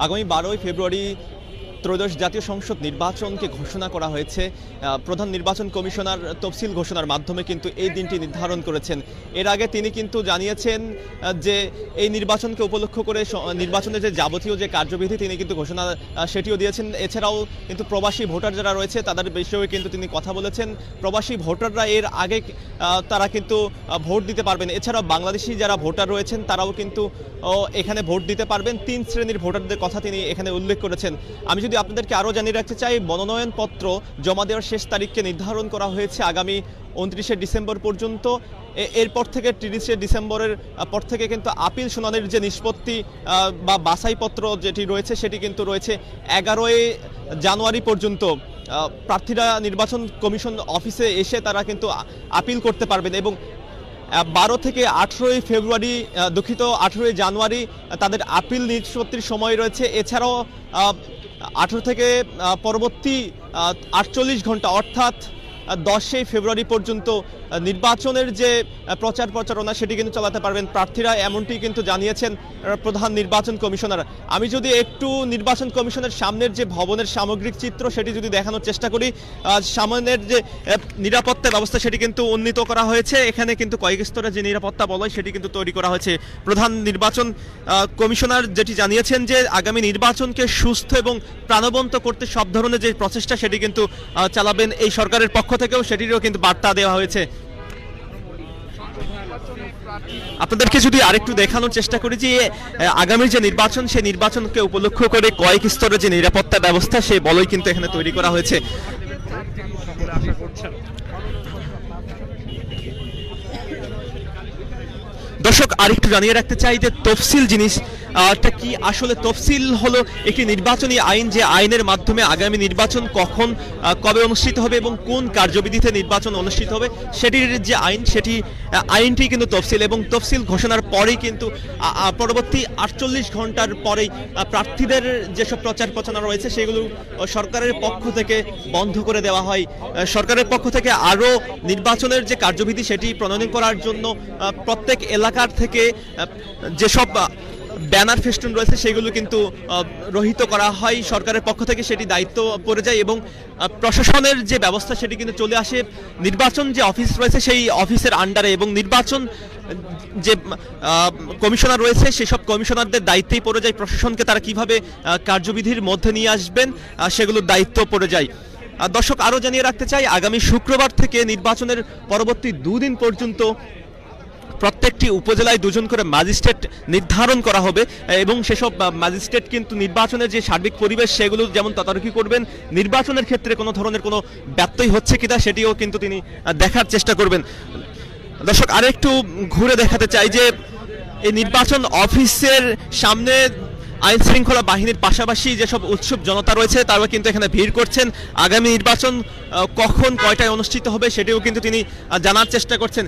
আগামী 12ই ফেব্রুয়ারি ত্রয়োদশ জাতীয় সংসদ নির্বাচনকে ঘোষণা করা হয়েছে। প্রধান নির্বাচন কমিশনার তফসিল ঘোষণার মাধ্যমে কিন্তু এই দিনটি নির্ধারণ করেছেন। এর আগে তিনি কিন্তু জানিয়েছেন যে এই নির্বাচনকে উপলক্ষ করে নির্বাচনের যে যাবতীয় যে কার্যবিধি তিনি কিন্তু ঘোষণা সেটিও দিয়েছেন। এছাড়াও কিন্তু প্রবাসী ভোটার যারা রয়েছে তাদের বিষয়ে কিন্তু তিনি কথা বলেছেন। প্রবাসী ভোটাররা এর আগে তারা কিন্তু ভোট দিতে পারবেন। এছাড়াও বাংলাদেশি যারা ভোটার রয়েছেন তারাও কিন্তু এখানে ভোট দিতে পারবেন। 3 শ্রেণীর ভোটারদের কথা তিনি এখানে উল্লেখ করেছেন। আমি যদি আপনাদেরকে আরও জানিয়ে রাখতে চাই, মনোনয়নপত্র জমা দেওয়ার শেষ তারিখকে নির্ধারণ করা হয়েছে আগামী 29শে ডিসেম্বর পর্যন্ত। এরপর থেকে 30শে ডিসেম্বরের পর থেকে কিন্তু আপিল শুনানির যে নিষ্পত্তি বা বাছাইপত্র যেটি রয়েছে সেটি কিন্তু রয়েছে 11ই জানুয়ারি পর্যন্ত। প্রার্থীরা নির্বাচন কমিশন অফিসে এসে তারা কিন্তু আপিল করতে পারবেন এবং 12 থেকে 18ই ফেব্রুয়ারি 18ই জানুয়ারি তাদের আপিল নিষ্পত্তির সময় রয়েছে। এছাড়াও 18 থেকে পরবর্তী 48 ঘন্টা অর্থাৎ 10ই ফেব্রুয়ারি পর্যন্ত নির্বাচনের যে প্রচারণা সেটি কিন্তু চালাতে পারবেন প্রার্থীরা, এমনটি কিন্তু জানিয়েছেন প্রধান নির্বাচন কমিশনার। আমি যদি একটু নির্বাচন কমিশনের সামনের যে ভবনের সামগ্রিক চিত্র সেটি যদি দেখানোর চেষ্টা করি, সামনের যে নিরাপত্তা ব্যবস্থা সেটি কিন্তু উন্নীত করা হয়েছে। এখানে কিন্তু কয়েক স্তরের যে নিরাপত্তা বলয় সেটি কিন্তু তৈরি করা হয়েছে। প্রধান নির্বাচন কমিশনার যেটি জানিয়েছেন যে আগামী নির্বাচনকে সুস্থ এবং প্রাণবন্ত করতে সব ধরনের যে প্রচেষ্টা সেটি কিন্তু চালাবেন এই সরকারের পক্ষ থেকেও, সেটিরও কিন্তু বার্তা দেওয়া হয়েছে। আপনাদেরকে যদি আরেকটু দেখানোর চেষ্টা করি যে আগামী যে নির্বাচন সেই নির্বাচনকে উপলক্ষ করে কয়েক স্তরের যে নিরাপত্তা ব্যবস্থা সেই বলয় কিন্তু এখানে তৈরি করা হয়েছে। দর্শক আরেকটু জানিয়ে রাখতে চাই যে তফসিল জিনিসটা কি। আসলে তফসিল হলো একটি নির্বাচনী আইন, যে আইনের মাধ্যমে আগামী নির্বাচন কখন কবে অনুষ্ঠিত হবে এবং কোন কার্যবিধিতে নির্বাচন অনুষ্ঠিত হবে সেটির যে আইন, আইনটি কিন্তু তফসিল। এবং তফসিল ঘোষণার পরেই কিন্তু পরবর্তী 48 ঘন্টার পরেই প্রার্থীদের যেসব প্রচারণা রয়েছে সেগুলো সরকারের পক্ষ থেকে বন্ধ করে দেওয়া হয়। সরকারের পক্ষ থেকে আরও নির্বাচনের যে কার্যবিধি সেটি প্রণয়ন করার জন্য প্রত্যেক এলাকার থেকে যেসব ব্যানার ফেস্টুন রয়েছে সেগুলো কিন্তু রহিত করা হয় সরকারের পক্ষ থেকে, সেটি দায়িত্ব পড়ে যায় এবং প্রশাসনের যে ব্যবস্থা সেটি কিন্তু চলে আসে নির্বাচন যে অফিস রয়েছে সেই অফিসের আন্ডারে। এবং নির্বাচন যে কমিশনার রয়েছে সেসব কমিশনারদের দায়িত্বেই পড়ে যায় প্রশাসনকে তারা কিভাবে কার্যবিধির মধ্যে নিয়ে আসবেন সেগুলোর দায়িত্ব পড়ে যায়। দর্শক আরও জানিয়ে রাখতে চাই, আগামী শুক্রবার থেকে নির্বাচনের পরবর্তী 2 দিন পর্যন্ত প্রত্যেকটি উপজেলায় 2 জন করে ম্যাজিস্ট্রেট নির্ধারণ করা হবে এবং সেসব ম্যাজিস্ট্রেট কিন্তু নির্বাচনের যে সার্বিক পরিবেশ সেগুলো যেমন তদারকি করবেন, নির্বাচনের ক্ষেত্রে কোনো ধরনের কোনো ব্যত্যয় হচ্ছে কিনা সেটিও কিন্তু তিনি দেখার চেষ্টা করবেন। দর্শক আরেকটু ঘুরে দেখাতে চাই যে এই নির্বাচন অফিসের সামনে আইন শৃঙ্খলা বাহিনীর পাশাপাশি যেসব উৎসুক জনতা রয়েছে তারা কিন্তু এখানে ভিড় করছেন। আগামী নির্বাচন কখন কয়টায় অনুষ্ঠিত হবে সেটিও কিন্তু তিনি জানার চেষ্টা করছেন।